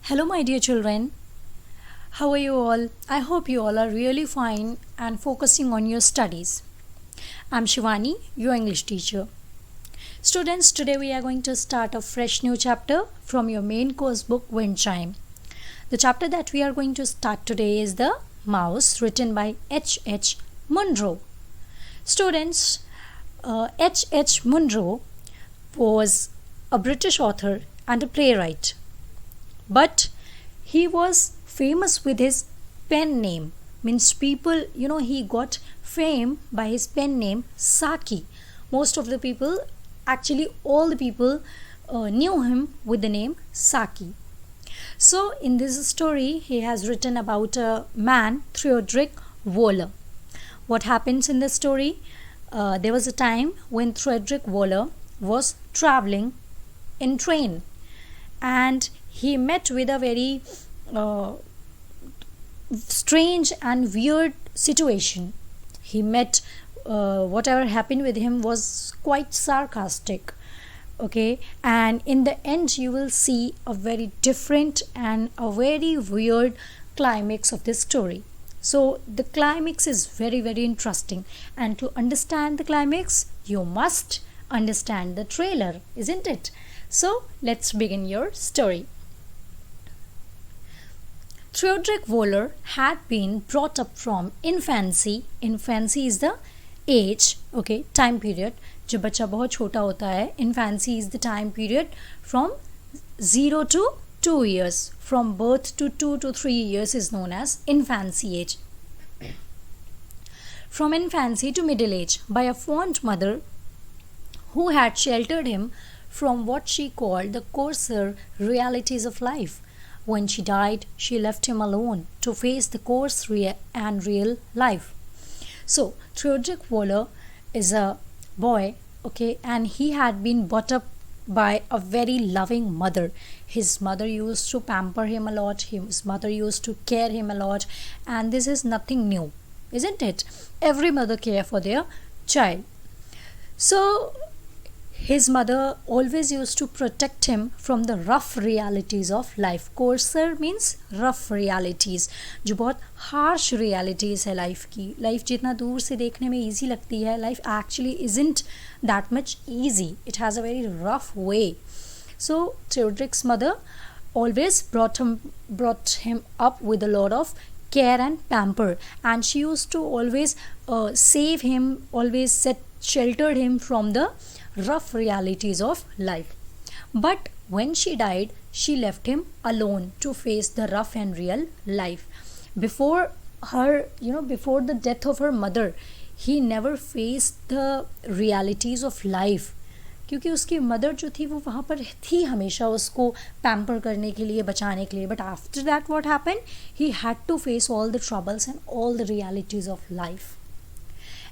Hello, my dear children. How are you all? I hope you all are really fine and focusing on your studies. I'm Shivani, your English teacher. Students, today we are going to start a fresh new chapter from your main course book, Wind Chime. The chapter that we are going to start today is The Mouse, written by H. Munro. Students, H. Munro was a British author and a playwright. But he was famous with his pen name. Means people, he got fame by his pen name Saki. Most of the people, actually all the people knew him with the name Saki. So in this story, he has written about a man, Theodoric Waller. What happens in the story? There was a time when Theodoric Waller was traveling in train, and he met with a very strange and weird situation. He met whatever happened with him was quite sarcastic. Okay, and in the end you will see a very different and a very weird climax of this story. So the climax is very interesting, and to understand the climax you must understand the trailer, isn't it? So let's begin your story. Theodoric Waller had been brought up from infancy. Infancy is the age, okay, time period. जब बच्चा बहुत छोटा होता है, infancy is the time period from 0 to 2 years. From birth to 2 to 3 years is known as infancy age. From infancy to middle age, by a fond mother who had sheltered him from what she called the coarser realities of life. When she died, she left him alone to face the coarse and real life. So, Theodoric Waller is a boy, okay, and he had been brought up by a very loving mother. His mother used to pamper him a lot, his mother used to care him a lot, and this is nothing new, isn't it? Every mother cares for their child. So, his mother always used to protect him from the rough realities of life. Coarser means rough realities, जो बहुत harsh realities है life की. Life जितना दूर से देखने में easy लगती है, life actually isn't that much easy. It has a very rough way. So Theodoric's mother always brought him up with a lot of care and pamper, and she used to always save him, always sheltered him from the rough realities of life. But when she died, she left him alone to face the rough and real life. Before the death of her mother, he never faced the realities of life, क्योंकि उसकी mother जो थी वो वहाँ पर थी हमेशा उसको पैम्पर करने के लिए, बचाने के लिए. But after that what happened? He had to face all the troubles and all the realities of life.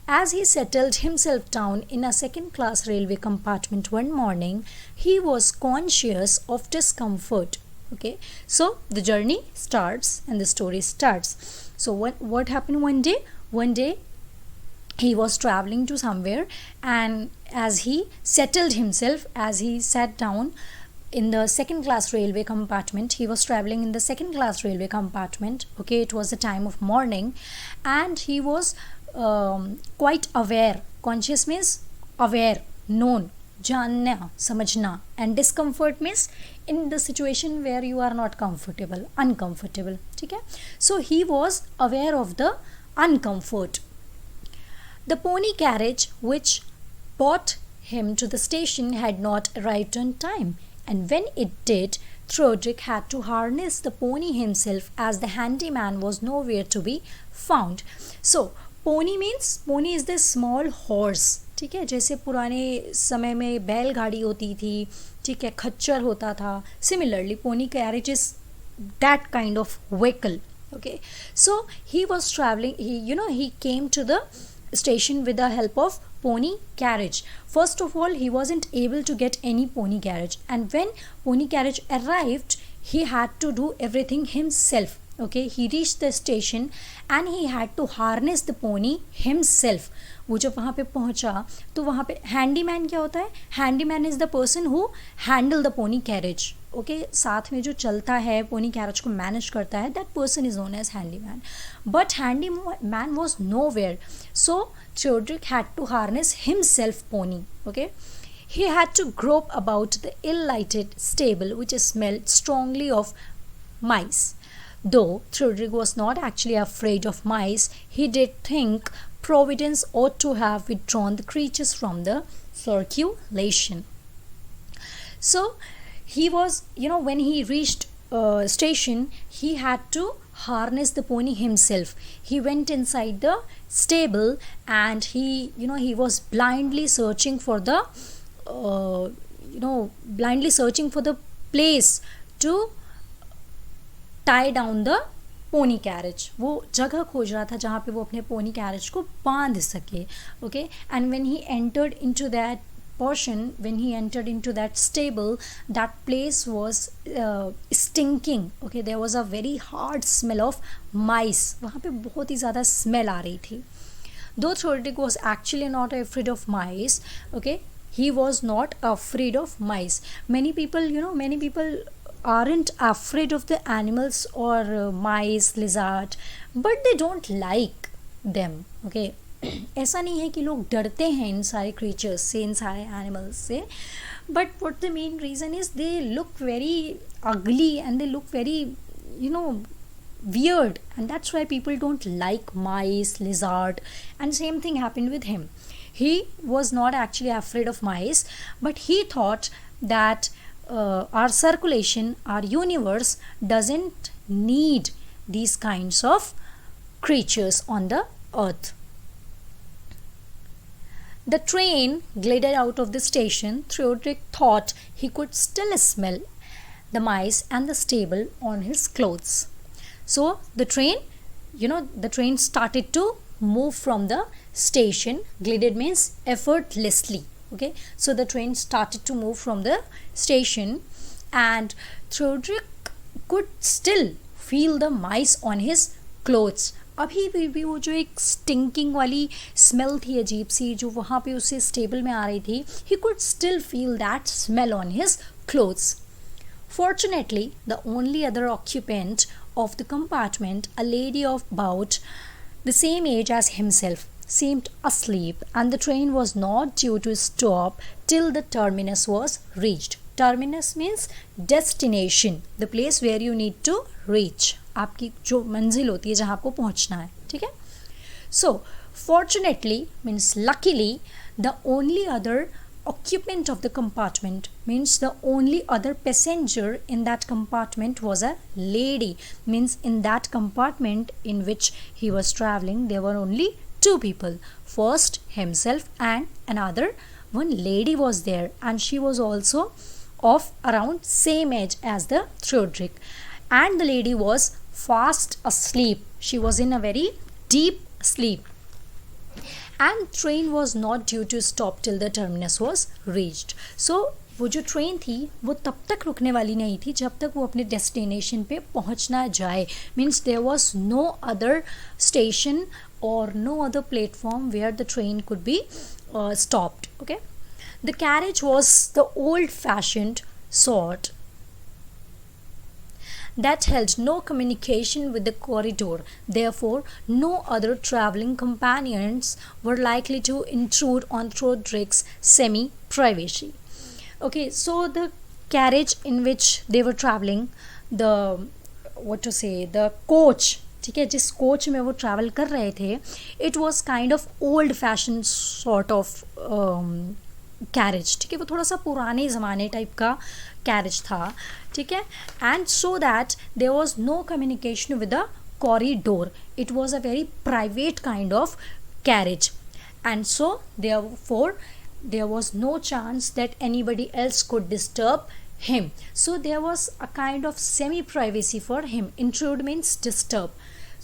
As he settled himself down in a second-class railway compartment one morning, he was conscious of discomfort. Okay, so the journey starts and the story starts. So what happened one day? One day he was traveling to somewhere, and as he settled himself, as he sat down in the second-class railway compartment, he was traveling in the second-class railway compartment. Okay, it was the time of morning, and he was quite aware. Conscious means aware, known, जानना, समझना, and discomfort means in the situation where you are not comfortable, uncomfortable. ठीक है? So he was aware of the uncomfort. The pony carriage which brought him to the station had not arrived on time, and when it did, Theodoric had to harness the pony himself, as the handyman was nowhere to be found. So pony means, pony is the small horse. ठीक है, जैसे पुराने समय में बैलगाड़ी होती थी, ठीक है, खच्चर होता था. Similarly pony carriage is that kind of vehicle. Okay, so he was travelling, he came to the station with the help of pony carriage. First of all, he wasn't able to get any pony carriage, and when pony carriage arrived, he had to do everything himself. Okay, he reached the station and he had to harness the pony himself. वो जब वहाँ पे पहुँचा तो वहाँ पे handyman क्या होता है? Handyman is the person who handle the pony carriage. Okay साथ में जो चलता है पोनी कैरेज को मैनेज करता है, that person is known as handyman. But handyman was nowhere, so Theodric had to harness himself pony. Okay, he had to grope about the ill-lighted stable which smelled strongly of mice. Though Theodoric was not actually afraid of mice, he did think Providence ought to have withdrawn the creatures from the circulation. So he was, when he reached station, he had to harness the pony himself. He went inside the stable and he was blindly searching for the place to tie down the pony carriage. वो जगह खोज रहा था जहाँ पे वो अपने pony carriage को बांध सके. Okay, and when he entered into that portion, when he entered into that stable, that place was stinking. Okay, there was a very hard smell of mice. वहाँ पे बहुत ही ज़्यादा smell आ रही थी. Though Theodoric was actually not afraid of mice, okay, he was not afraid of mice. Many people aren't afraid of the animals or mice, lizard, but they don't like them. Okay, ऐसा नहीं है कि लोग डरते हैं इन सारे creatures से, इन सारे animals से, but what the main reason is they look very ugly and they look very weird, and that's why people don't like mice, lizard, and same thing happened with him. He was not actually afraid of mice, but he thought that our circulation, our universe doesn't need these kinds of creatures on the earth. The train glided out of the station. Theodoric thought he could still smell the mice and the stable on his clothes. So the train started to move from the station. Glided means effortlessly. Okay, so the train started to move from the station and Theodoric could still feel the mice on his clothes. अभी भी वो जो एक stinking वाली smell थी अजीब सी जो वहाँ पे उसे स्टेबल में आ रही थी, he could still feel that smell on his clothes. Fortunately, the only other occupant of the compartment, a lady of about the same age as himself, seemed asleep, and the train was not due to stop till the terminus was reached. Terminus means destination, the place where you need to reach. आपकी जो मंजिल होती है जहाँ आपको पहुँचना है, ठीक है? So, fortunately means luckily, the only other occupant of the compartment means the only other passenger in that compartment was a lady. Means in that compartment in which he was traveling, there were only two people. First himself and another one lady was there, and she was also of around same age as the Theodoric, and the lady was fast asleep. She was in a very deep sleep, and train was not due to stop till the terminus was reached. So वो जो train थी वो तब तक रुकने वाली नहीं थी जब तक वो अपने डेस्टिनेशन पे पहुंच ना जाए. Means there was no other station और no other platform where the train could be stopped. Okay, the carriage was the old fashioned sort that held no communication with the corridor. Therefore, no other travelling companions were likely to intrude on Theodoric's semi-privacy. Okay, so the carriage in which they were travelling, the coach, ठीक है, जिस coach में वो travel कर रहे थे, it was kind of old fashion sort of carriage. ठीक है, वो थोड़ा सा पुराने ज़माने टाइप का कैरेज था. ठीक है, and so that there was no communication with the corridor. It was a very private kind of carriage, and so therefore there was no chance that anybody else could disturb him. So there was a kind of semi privacy for him. Intrude means disturb.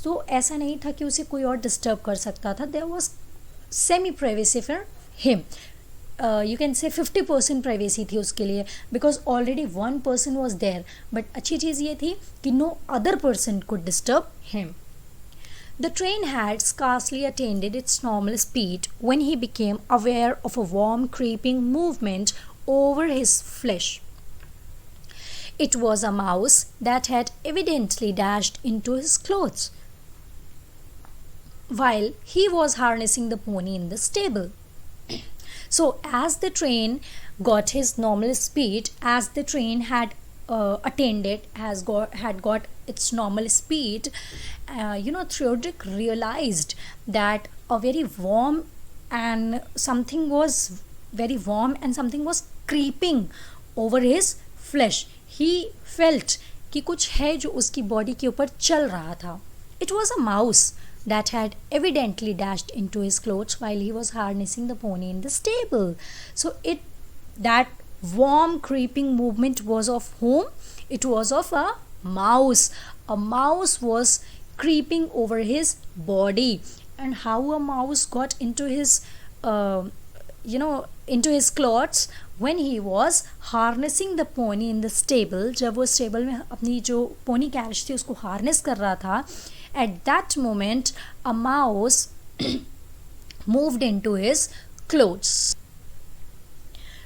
So ऐसा नहीं था कि उसे कोई और disturb कर सकता था. There was semi privacy for him. You can say 50% privacy थी उसके लिए, because already one person was there. But अच्छी चीज़ ये थी कि no other person could disturb him. The train had scarcely attained its normal speed when he became aware of a warm creeping movement over his flesh. It was a mouse that had evidently dashed into his clothes while he was harnessing the pony in the stable. So, as the train got his normal speed, as the train had attained it, had got its normal speed, Theodoric realized that a very warm and something was very warm and something was creeping over his flesh. He felt कि कुछ है जो उसकी body के ऊपर चल रहा था. It was a mouse that had evidently dashed into his clothes while he was harnessing the pony in the stable. So that warm creeping movement was of whom? It was of a mouse. A mouse was creeping over his body. And how a mouse got into his into his clothes when he was harnessing the pony in the stable. जब वो stable में अपनी जो pony carriage थी उसको harness कर रहा था, at that moment a mouse moved into his clothes.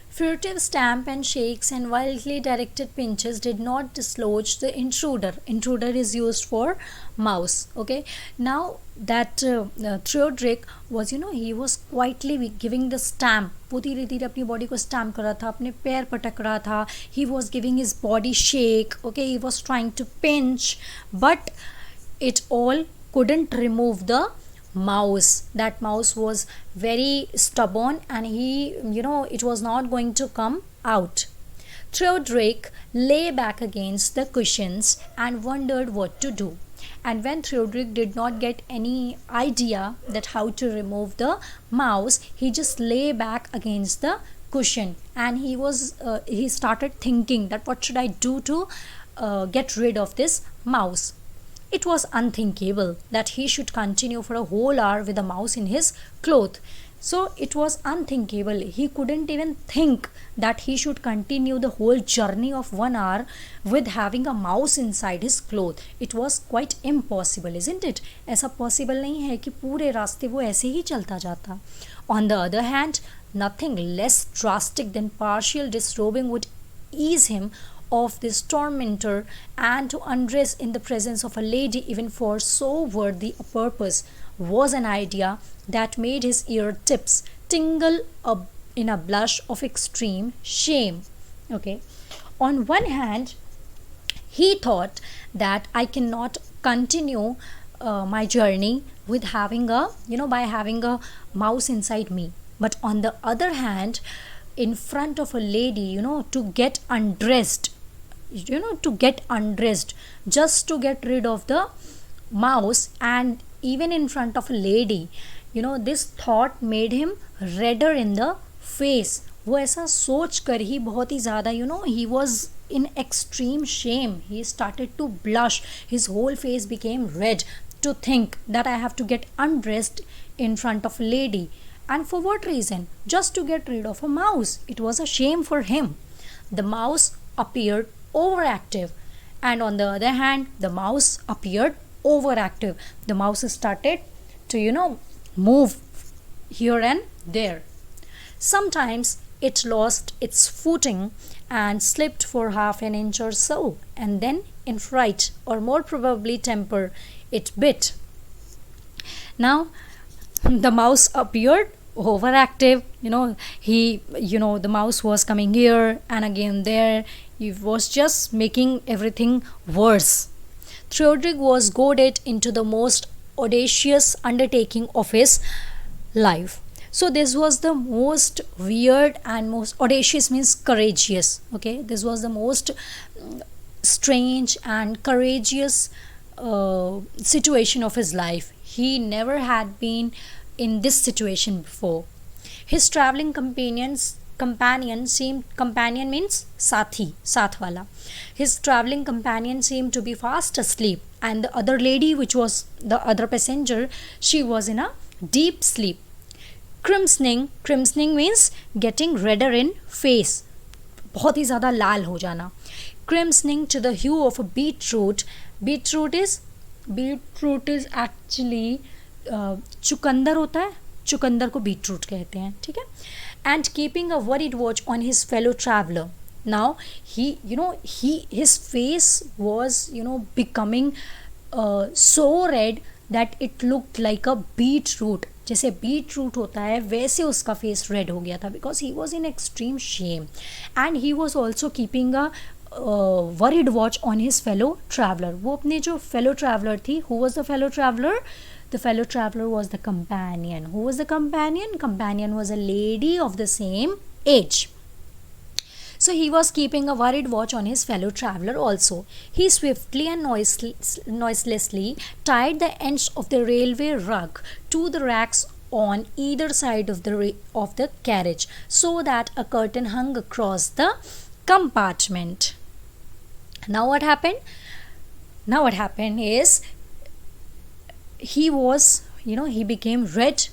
Furtive stamp and shakes and wildly directed pinches did not dislodge the intruder. Intruder is used for mouse. Okay. Now that Theodoric was, he was quietly giving the stamp. वो धीरे धीरे अपनी body को stamp कर रहा था, अपने पैर पटक रहा था. He was giving his body shake. Okay. He was trying to pinch, but it all couldn't remove the mouse. That mouse was very stubborn and it was not going to come out. Theodoric lay back against the cushions and wondered what to do. And when Theodoric did not get any idea that how to remove the mouse, he just lay back against the cushion and he started thinking that what should I do to get rid of this mouse. It was unthinkable that he should continue for a whole hour with a mouse in his cloth. So it was unthinkable. He couldn't even think that he should continue the whole journey of 1 hour with having a mouse inside his cloth. It was quite impossible, isn't it? ऐसा possible नहीं है कि पूरे रास्ते वो ऐसे ही चलता जाता. On the other hand, nothing less drastic than partial disrobing would ease him of this tormentor, and to undress in the presence of a lady even for so worthy a purpose was an idea that made his ear tips tingle in a blush of extreme shame. Okay. On one hand, he thought that I cannot continue my journey with having by having a mouse inside me. But on the other hand, in front of a lady, to get undressed, just to get rid of the mouse, and even in front of a lady, this thought made him redder in the face. वो ऐसा सोच कर ही बहुत ही ज़्यादा he was in extreme shame. He started to blush. His whole face became red to think that I have to get undressed in front of a lady. And for what reason? Just to get rid of a mouse. It was a shame for him. The mouse appeared overactive, and on the other hand the mouse appeared overactive. The mouse started to move here and there. Sometimes it lost its footing and slipped for half an inch or so, and then in fright or more probably temper it bit. Now the mouse appeared overactive. The mouse was coming here and again there. He was just making everything worse. Theodoric was goaded into the most audacious undertaking of his life. So this was the most weird and most audacious means courageous. Okay, this was the most strange and courageous situation of his life. He never had been in this situation before. His traveling companion means Sati, Saath wala. His traveling companion seemed to be fast asleep, and the other lady, which was the other passenger, she was in a deep sleep. Crimsoning means getting redder in face, बहुत ही ज़्यादा लाल हो जाना. Crimsoning to the hue of a beetroot. Beetroot is actually चुकंदर होता है, चुकंदर को beetroot कहते हैं, ठीक है. And keeping a worried watch on his fellow traveler. Now his face was becoming so red that it looked like a beetroot. जैसे बीटरूट होता है वैसे उसका फेस रेड हो गया था, because he was in extreme shame and he was also keeping a worried watch on his fellow traveller. वो अपने जो फेलो ट्रैवलर थी, who was the fellow traveller? The fellow traveler was the companion. Who was the companion? Companion was a lady of the same age. So he was keeping a worried watch on his fellow traveler also. He swiftly and noiselessly tied the ends of the railway rug to the racks on either side of the carriage, so that a curtain hung across the compartment. Now what happened? Now what happened is he was, he became red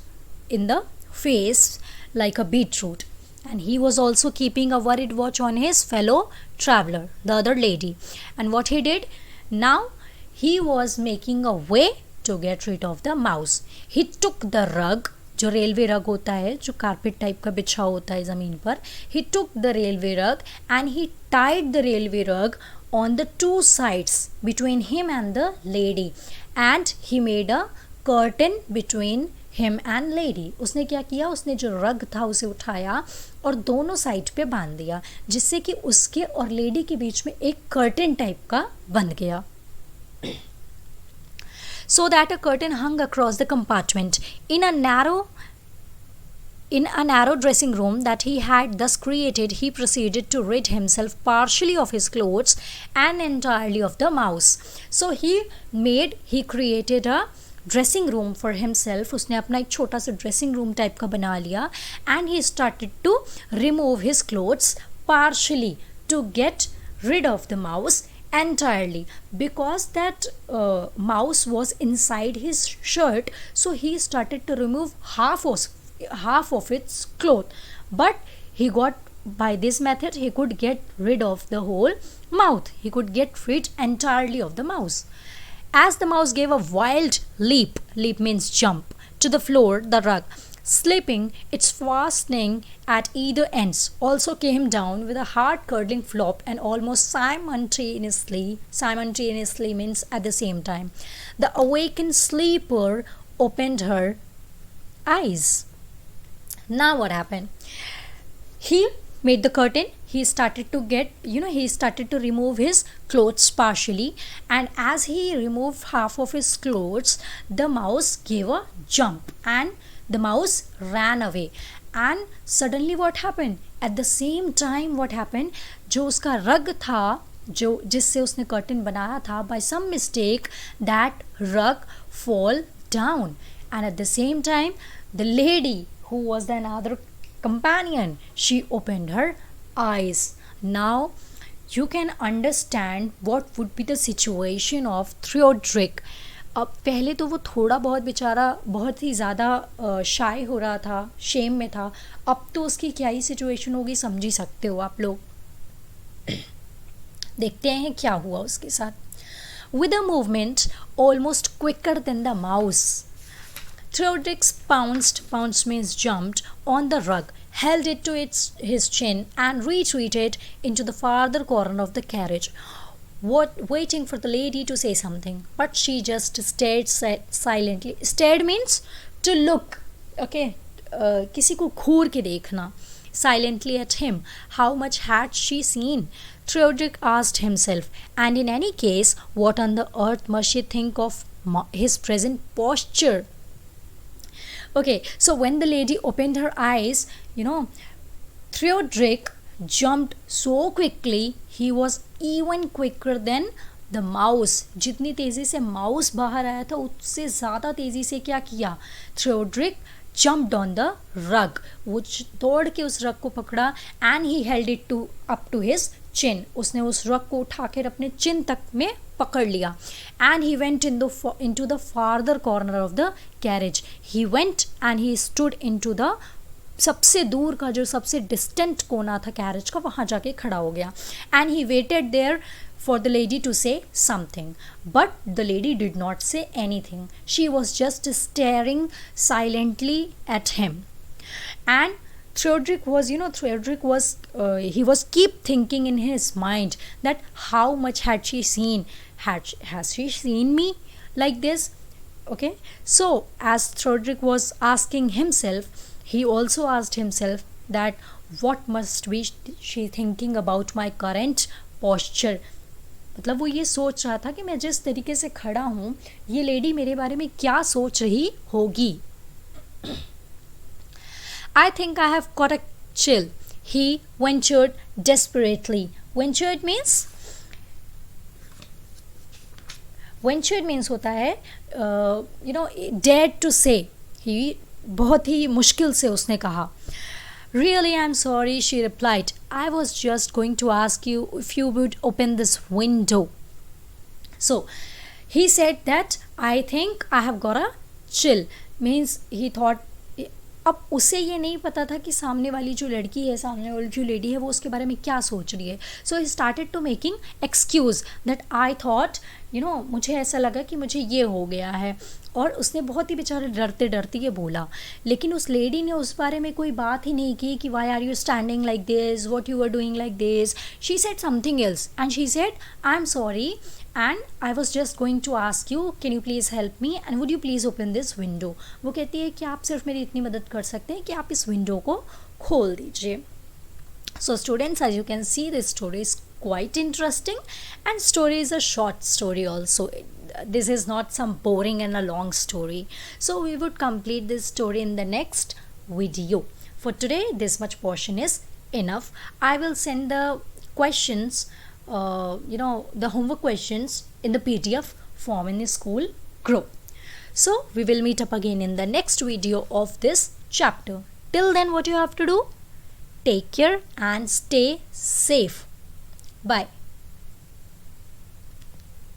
in the face like a beetroot, and he was also keeping a worried watch on his fellow traveler, the other lady. And what he did now, he was making a way to get rid of the mouse. He took the rug, जो railway रग होता है, जो carpet type का बिछा होता है ज़मीन पर, he took the railway rug and he tied the railway rug on the two sides between him and the lady, and he made a curtain between him and lady. उसने क्या किया, उसने जो रग था उसे उठाया और दोनों साइड पे बांध दिया, जिससे कि उसके और लेडी के बीच में एक कर्टन टाइप का बन गया. So that a curtain hung across the compartment. In a narrow dressing room that he had thus created, he proceeded to rid himself partially of his clothes and entirely of the mouse. So he created a dressing room for himself. उसने अपना एक छोटा सा dressing room type का बना लिया, and he started to remove his clothes partially to get rid of the mouse entirely, because that mouse was inside his shirt. So he started to remove half of its cloth, but by this method he could get rid of the whole mouth. He could get rid entirely of the mouse. As the mouse gave a wild leap means jump, to the floor, the rug, slipping its fastening at either ends, also came down with a heart-curdling flop, and almost simultaneously means at the same time, the awakened sleeper opened her eyes. Now what happened? He made the curtain. He started to remove his clothes partially, and as he removed half of his clothes, the mouse gave a jump and the mouse ran away. And suddenly what happened? At the same time what happened, जो उसका रग था, जो जिससे उसने curtain बनाया था, by some mistake that rug fall down, and at the same time the lady who was the another companion, she opened her eyes. Now you can understand what would be the situation of Theodoric. अब पहले तो वो थोड़ा बहुत बेचारा बहुत ही ज़्यादा शाय हो रहा था, शेम में था. अब तो उसकी क्या ही सिचुएशन होगी समझ ही सकते हो आप लोग. देखते हैं क्या हुआ उसके साथ. With a movement almost quicker than the mouse, Theodoric pounced means jumped, on the rug, held it to his chin, and retreated into the farther corner of the carriage, waiting for the lady to say something. But she just stared silently. Stared means to look. Okay, किसी को घूर के देखना. Silently at him. How much had she seen? Theodoric asked himself. And in any case, what on the earth must she think of his present posture? Okay, so when the lady opened her eyes, Theodoric jumped so quickly, he was even quicker than the mouse. जितनी तेज़ी से mouse बाहर आया था उससे ज़्यादा तेज़ी से क्या किया, Theodoric jumped on the rug. वो दौड़ के उस रग को पकड़ा, and he held it up to his chin. उसने उस रग को उठा कर अपने चिन तक में पकड़ लिया. And he went into the farther corner of the carriage. He went and he stood into the सबसे दूर का जो सबसे डिस्टेंट कोना था कैरेज का, वहाँ जाके खड़ा हो गया. And he waited there for the lady to say something. But the lady did not say anything. She was just staring silently at him. And Theodoric was, he was keep thinking in his mind that how much had she seen? Has she seen me like this? Okay, so as Theodoric was asking himself, he also asked himself that what must be she thinking about my current posture. मतलब वो ये सोच रहा था कि मैं जिस तरीके से खड़ा हूँ, ये लेडी मेरे बारे में क्या सोच रही होगी. I think I have got a chill, he ventured desperately. Ventured means होता है dared to say. He बहुत ही मुश्किल से उसने कहा. Really, I'm sorry, she replied. I was just going to ask you if you would open this window. So, he said that I think I have got a chill. Means he thought, अब उसे ये नहीं पता था कि सामने वाली जो लड़की है, सामने वाली जो लेडी है, वो उसके बारे में क्या सोच रही है. So he started to making excuse that I thought, मुझे ऐसा लगा कि मुझे ये हो गया है. और उसने बहुत ही बेचारे डरते डरते ये बोला, लेकिन उस लेडी ने उस बारे में कोई बात ही नहीं की कि why are you standing like this, what you are doing like this. She said something else and she said I am sorry and I was just going to ask you, can you please help me and would you please open this window. वो कहती है कि आप सिर्फ मेरी इतनी मदद कर सकते हैं कि आप इस विंडो को खोल दीजिए. So students, as you can see, this story is quite interesting and story is a short story also. This is not some boring and a long story. So we would complete this story in the next video. For today, this much portion is enough. I will send the questions, the homework questions in the PDF form in the school group. So we will meet up again in the next video of this chapter. Till then, what you have to do? Take care and stay safe. Bye.